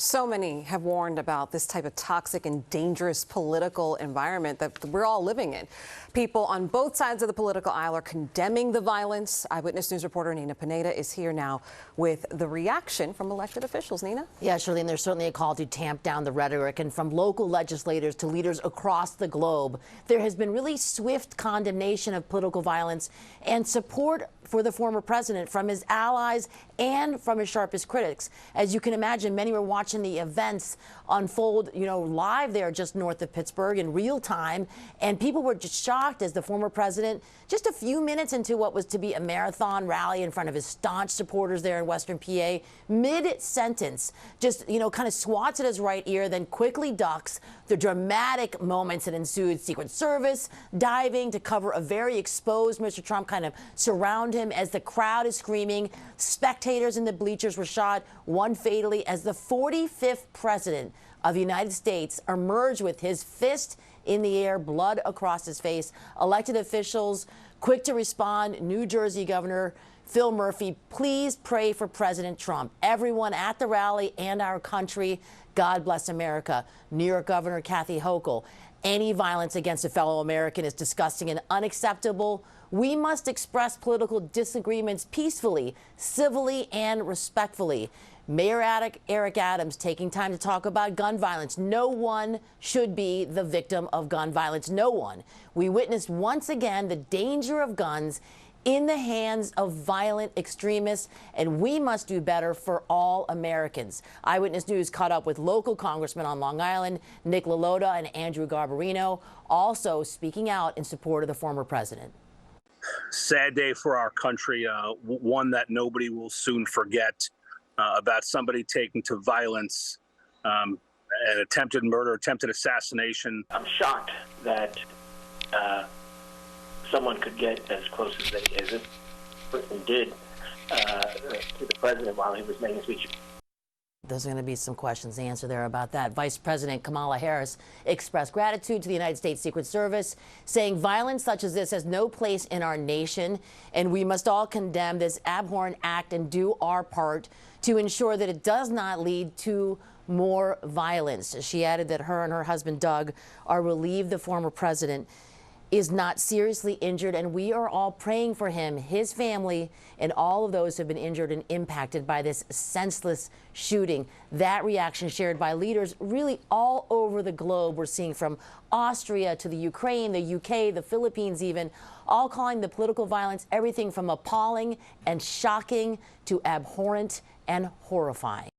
So many have warned about this type of toxic and dangerous political environment that we're all living in. People on both sides of the political aisle are condemning the violence. Eyewitness News reporter Nina Pineda is here now with the reaction from elected officials. Nina? Yeah, Shirley, there's certainly a call to tamp down the rhetoric, and from local legislators to leaders across the globe, there has been really swift condemnation of political violence and support for the former president from his allies and from his sharpest critics. As you can imagine, many were watching the events unfold, live there just north of Pittsburgh in real time, and people were just shocked as the former president, just a few minutes into what was to be a marathon rally in front of his staunch supporters there in Western PA, mid-sentence, just, kind of swats at his right ear, then quickly ducks. The dramatic moments that ensued, Secret Service diving to cover a very exposed Mr. Trump, kind of surround him as the crowd is screaming. Spectators in the bleachers were shot, one fatally, as the 45th president of the United States emerged with his fist in the air, blood across his face. Elected officials quick to respond. New Jersey Governor Phil Murphy, please pray for President Trump. Everyone at the rally and our country, God bless America. New York Governor Kathy Hochul, any violence against a fellow American is disgusting and unacceptable. We must express political disagreements peacefully, civilly, and respectfully. Mayor Eric Adams taking time to talk about gun violence. No one should be the victim of gun violence. No one. We witnessed once again the danger of guns in the hands of violent extremists, and we must do better for all Americans. Eyewitness News caught up with local congressmen on Long Island, Nick LaLota and Andrew Garbarino, also speaking out in support of the former president. Sad day for our country, one that nobody will soon forget, about somebody taking to violence, an attempted murder, attempted assassination. I'm shocked that someone could get as close as this person did to the president while he was making a speech. There's going to be some questions to answer there about that. Vice President Kamala Harris expressed gratitude to the United States Secret Service, saying violence such as this has no place in our nation, and we must all condemn this abhorrent act and do our part to ensure that it does not lead to more violence. She added that her and her husband, Doug, are relieved the former president is not seriously injured, and we are all praying for him, his family, and all of those who have been injured and impacted by this senseless shooting. That reaction shared by leaders really all over the globe. We're seeing from Austria to the Ukraine, the UK, the Philippines even, all calling the political violence everything from appalling and shocking to abhorrent and horrifying.